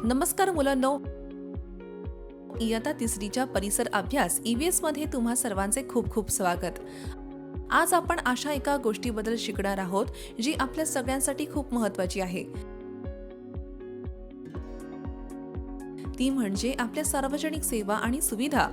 नमस्कार मुलांनो, इयत्ता तिसरीच्या परिसर अभ्यास EVS मध्ये तुम्हा सर्वांचे खूप खूप स्वागत. आज आपण अशा एका गोष्टीबद्दल शिकणार आहोत जी आपल्या सगळ्यांसाठी खूप महत्त्वाची आहे. ती म्हणजे आपल्या सार्वजनिक सेवा आणि सुविधा.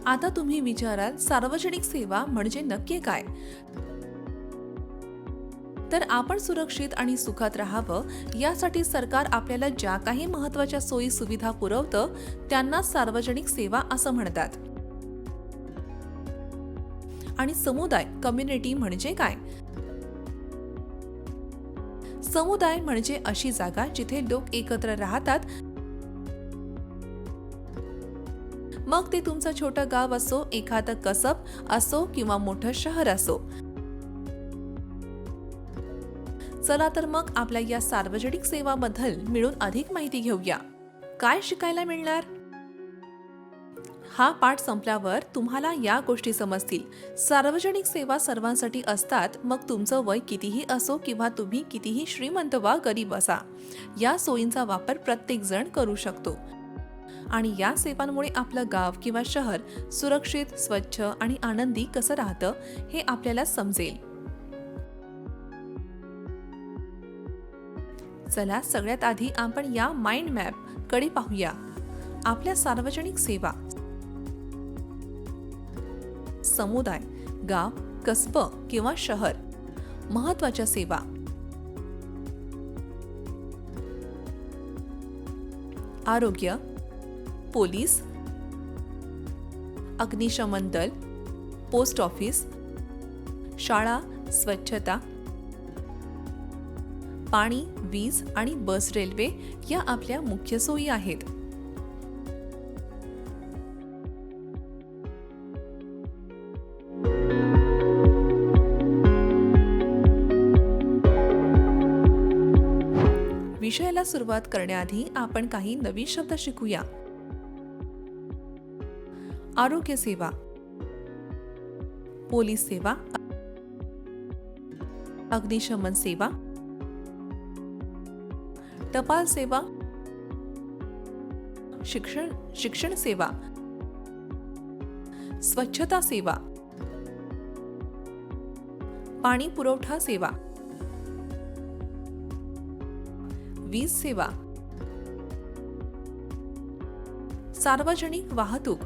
आता तुम्ही विचाराल, सार्वजनिक सेवा म्हणजे नक्की काय? तर आपण सुरक्षित आणि सुखात राहावं यासाठी सरकार आपल्याला ज्या काही महत्त्वाच्या सोयी सुविधा पुरवतं त्यांना सार्वजनिक सेवा असं म्हणतात. आणि समुदाय कम्युनिटी म्हणजे काय? समुदाय म्हणजे अशी जागा जिथे लोक एकत्र राहतात. मग ते तुमचं छोटं गाव असो, एखादं कसब असो किंवा मोठं शहर असो. चला तर मग आपल्या या सार्वजनिक सेवाबद्दल मिळून अधिक माहिती घेऊया. काय शिकायला मिळणार? हा पाठ संपल्यावर तुम्हाला या गोष्टी समजतील. सार्वजनिक सेवा सर्वांसाठी असतात, मग तुमचं वय कितीही असो किंवा तुम्ही कितीही श्रीमंत वा गरीब असा. या सोयींचा वापर प्रत्येक जण करू शकतो. आणि या सेवांमुळे आपलं गाव किंवा शहर सुरक्षित, स्वच्छ आणि आनंदी कसं राहतं हे आपल्याला समजेल. चला सगळ्यात आधी आपण या माइंड मॅप कडे पाहूया. आपल्या सार्वजनिक सेवा. समुदाय, गाव, कसबं किंवा शहर. महत्त्वाच्या सेवा. आरोग्य, पोलीस, अग्निशमन दल, पोस्ट ऑफिस, शाळा, स्वच्छता, पाणी, वीज आणि बस रेल्वे या आपल्या मुख्य सोयी आहेत. विषयाला सुरुवात करण्याआधी आपण काही नवीन शब्द शिकूया. आरोग्य सेवा, पोलीस सेवा, अग्निशमन सेवा, टपाल सेवा, शिक्षण सेवा, स्वच्छता सेवा, पाणी पुरवठा सेवा, वीज सेवा, सार्वजनिक वाहतूक.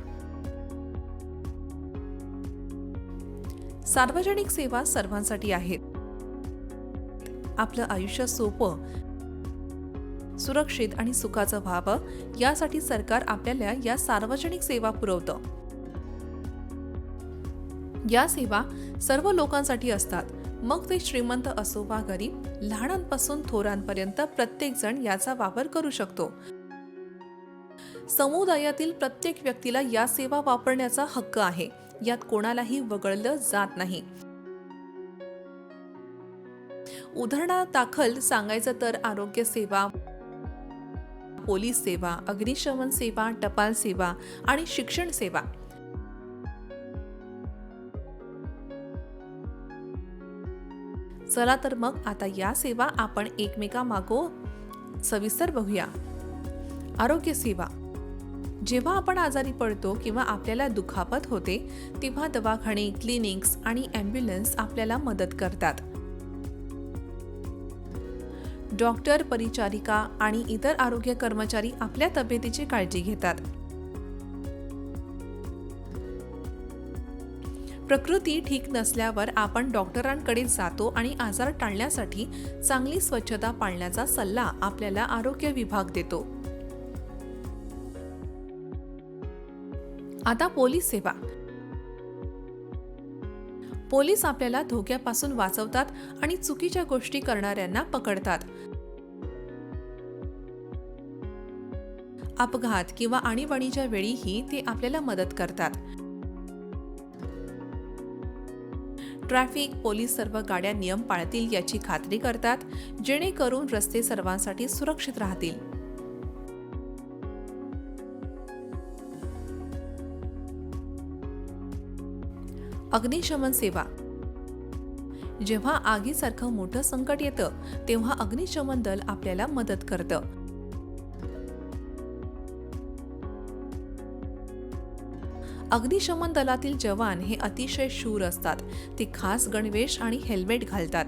सार्वजनिक सेवा सर्वांसाठी आहेत. आपलं आयुष्य सोपं, सुरक्षित आणि सुखाचं व्हावं यासाठी सरकार आपल्याला या सार्वजनिक सेवा पुरवतं. या सेवा सर्व लोकांसाठी असतात, मग ते श्रीमंत असो वा गरीब, लहानांपासून थोरांपर्यंत प्रत्येक जण याचा वापर करू शकतो. समुदायातील प्रत्येक व्यक्तीला या सेवा वापरण्याचा हक्क आहे. यात कोणालाही वगळलं जात नाही. उदाहरणादाखल सांगायचं तर आरोग्य सेवा, पोलीस सेवा, अग्निशमन सेवा, टपाल सेवा आणि शिक्षण सेवा. चला तर मग आता या सेवा आपण एकमेकांमागो सविस्तर बघूया. आरोग्य सेवा. जेव्हा आपण आजारी पडतो किंवा आपल्याला दुखापत होते तेव्हा दवाखाने, क्लिनिक्स आणि ॲम्ब्युलन्स आपल्याला मदत करतात. डॉक्टर, परिचारिका आणि इतर आरोग्य कर्मचारी आपल्या तब्येतीची काळजी घेतात. प्रकृती ठीक नसल्यावर आपण डॉक्टरांकडे जातो आणि आजार टाळण्यासाठी चांगली स्वच्छता पाळण्याचा सल्ला आपल्याला आरोग्य विभाग देतो. आता पोलीस सेवा. पोलीस आपल्याला धोक्यापासून वाचवतात आणि चुकीच्या गोष्टी करणाऱ्यांना पकडतात. अपघात किंवा आणीबाणीच्या वेळीही ते आपल्याला मदत करतात. ट्रॅफिक पोलीस सर्व गाड्या नियम पाळतील याची खात्री करतात, जेणेकरून रस्ते सर्वांसाठी सुरक्षित राहतील. अग्निशमन सेवा. जेव्हा आगीसारखं मोठं संकट येतं तेव्हा अग्निशमन दल आपल्याला मदत करतं. अग्निशमन दलातील जवान हे अतिशय शूर असतात. ते खास गणवेश आणि हेल्मेट घालतात.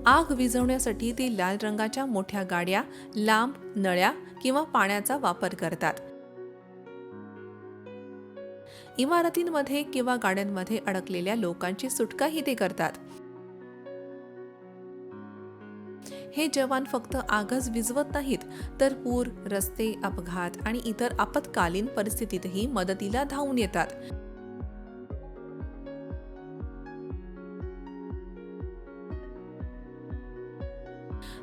आग विझवण्यासाठी ते लाल रंगाच्या मोठ्या गाड्या, लांब नळ्या किंवा पाण्याचा वापर करतात. इमारतींमध्ये किंवा गाड्यांमध्ये अडकलेल्या लोकांची सुटकाही ते करतात. हे जवान फक्त आगच विझवत नाहीत, तर पूर, रस्ते, अपघात आणि इतर आपत्कालीन परिस्थितीतही मदतीला धावून येतात.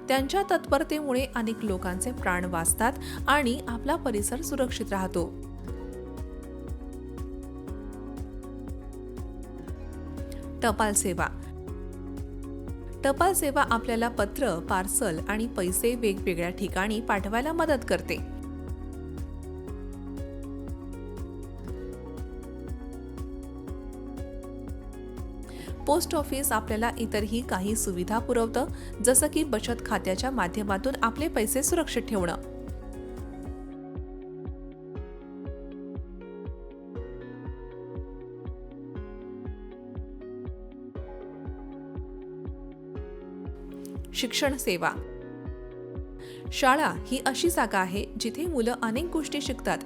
त्यांच्या तत्परतेमुळे अनेक लोकांचे प्राण वाचतात आणि आपला परिसर सुरक्षित राहतो. टपाल सेवा. टपाल सेवा आपल्याला पत्र, पार्सल आणि पैसे वेगवेगळ्या ठिकाणी पाठवायला मदत करते. पोस्ट ऑफिस आपल्याला इतरही काही सुविधा पुरवतं, जसं की बचत खात्याच्या माध्यमातून आपले पैसे सुरक्षित ठेवणं. शिक्षण सेवा. शाळा ही अशी जागा आहे जिथे मुलं अनेक गोष्टी शिकतात.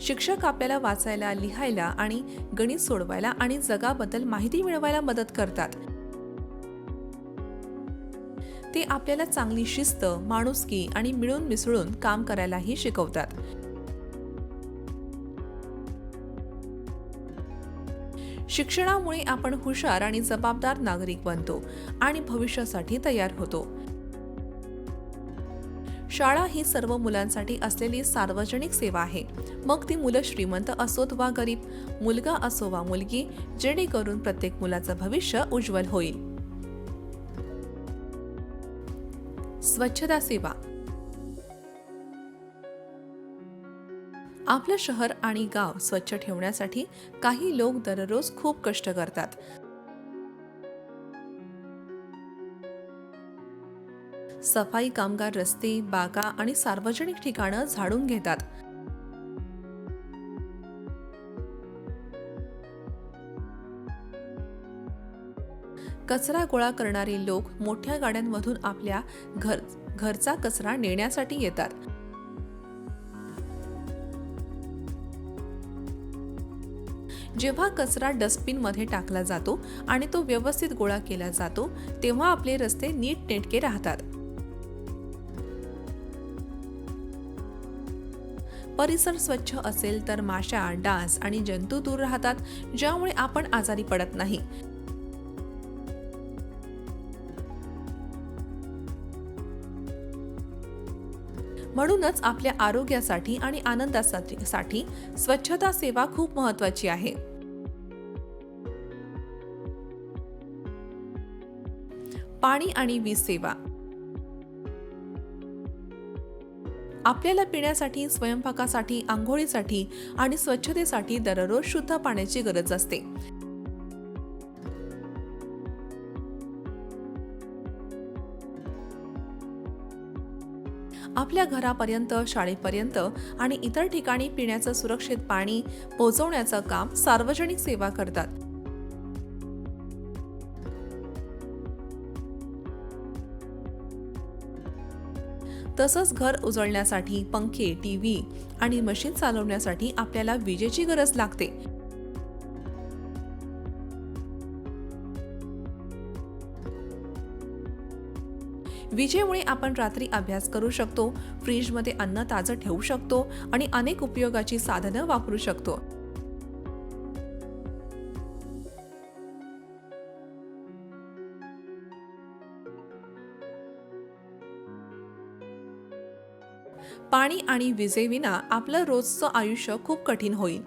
शिक्षक आपल्याला वाचायला, लिहायला आणि गणित सोडवायला आणि जगाबद्दल माहिती मिळवायला मदत करतात. ते आपल्याला चांगली शिस्त, माणुसकी आणि मिळून मिसळून काम करायलाही शिकवतात. शिक्षणामुळे आपण हुशार आणि जबाबदार नागरिक बनतो आणि भविष्यासाठी तयार होतो. शाळा ही सर्व मुलांसाठी असलेली सार्वजनिक सेवा आहे. मग ती मुलं श्रीमंत असोत वा गरीब, मुलगा असो वा मुलगी, जेणेकरून प्रत्येक मुलाचं भविष्य उज्ज्वल होईल. स्वच्छता सेवा. आपलं शहर आणि गाव स्वच्छ ठेवण्यासाठी काही लोक दररोज खूप कष्ट करतात. सफाई कामगार रस्ते, बागा आणि सार्वजनिक ठिकाणं झाडून घेतात. कचरा गोळा करणारे लोक मोठ्या गाड्यांमधून आपल्या घरचा कचरा नेण्यासाठी येतात. जेव्हा कचरा डस्टबिनमध्ये टाकला जातो आणि तो व्यवस्थित गोळा केला जातो, तेव्हा आपले रस्ते नीटनेटके राहतात. परिसर स्वच्छ असेल तर माशा, डास आणि जंतू दूर राहतात, ज्यामुळे आपण आजारी पडत नाही. म्हणूनच आपल्या आरोग्यासाठी आणि आनंदासाठी स्वच्छता सेवा खूप महत्त्वाची आहे. पाणी आणि वीज सेवा. आपल्याला पिण्यासाठी, स्वयंपाकासाठी, आंघोळीसाठी आणि स्वच्छतेसाठी दररोज शुद्ध पाण्याची गरज असते. आपल्या घरापर्यंत, शाळेपर्यंत आणि इतर ठिकाणी पिण्याचं सुरक्षित पाणी पोहोचवण्याचं काम सार्वजनिक सेवा करतात. तसंच घर उजळण्यासाठी पंखे, टीव्ही आणि मशीन चालवण्यासाठी आपल्याला विजेची गरज लागते. विजेमुळे आपण रात्री अभ्यास करू शकतो, फ्रीजमध्ये अन्न ताजं ठेवू शकतो आणि अनेक उपयोगाची साधनं वापरू शकतो. पाणी आणि विजेविना आपलं रोजचं आयुष्य खूप कठीण होईल.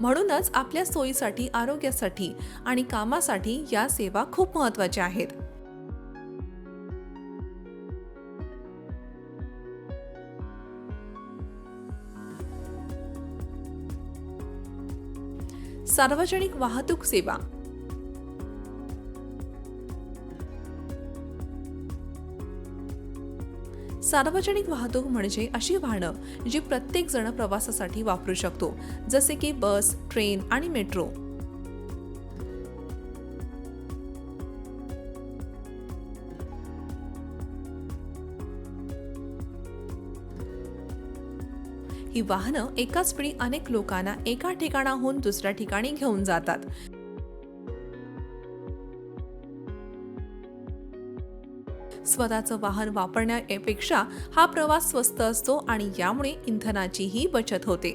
म्हणूनच आपल्या सोयीसाठी, आरोग्यासाठी आणि कामासाठी या सेवा खूप महत्त्वाच्या आहेत. सार्वजनिक वाहतूक सेवा. सार्वजनिक वाहतूक म्हणजे अशी वाहनं जी प्रत्येक जण प्रवासासाठी वापरू शकतो, जसे की बस, ट्रेन आणि मेट्रो. ही वाहनं एकाच वेळी अनेक लोकांना एका ठिकाणाहून दुसऱ्या ठिकाणी घेऊन जातात. स्वतःचं वाहन वापरण्यापेक्षा हा प्रवास स्वस्त असतो आणि यामुळे इंधनाचीही बचत होते.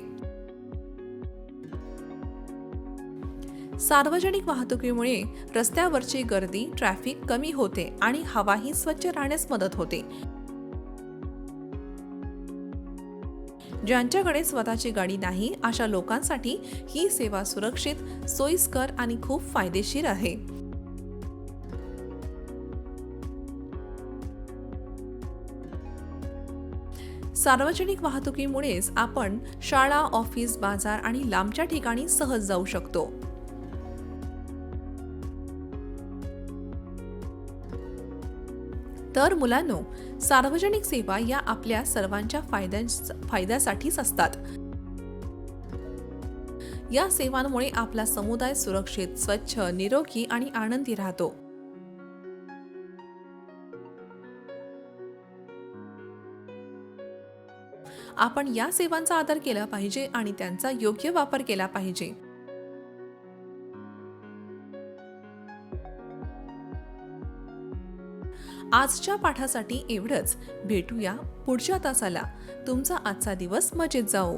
सार्वजनिक वाहतुकीमुळे रस्त्यावरची गर्दी, ट्रॅफिक कमी होते आणि हवाही स्वच्छ राहण्यास मदत होते. ज्यांच्याकडे स्वतःची गाडी नाही अशा लोकांसाठी ही सेवा सुरक्षित, सोयीस्कर आणि खूप फायदेशीर आहे. सार्वजनिक वाहतुकीमुळेच आपण शाळा, ऑफिस, बाजार आणि लांबच्या ठिकाणी सहज जाऊ शकतो. तर मुलांनो, सार्वजनिक सेवा या आपल्या सर्वांच्या फायद्यासाठीच असतात. या सेवांमुळे आपला समुदाय सुरक्षित, स्वच्छ, निरोगी आणि आनंदी राहतो. आपण या सेवांचा आदर केला पाहिजे आणि त्यांचा योग्य वापर केला पाहिजे. आजच्या पाठासाठी एवढंच. भेटूया पुढच्या तासाला. तुमचा आजचा दिवस मजेत जाओ.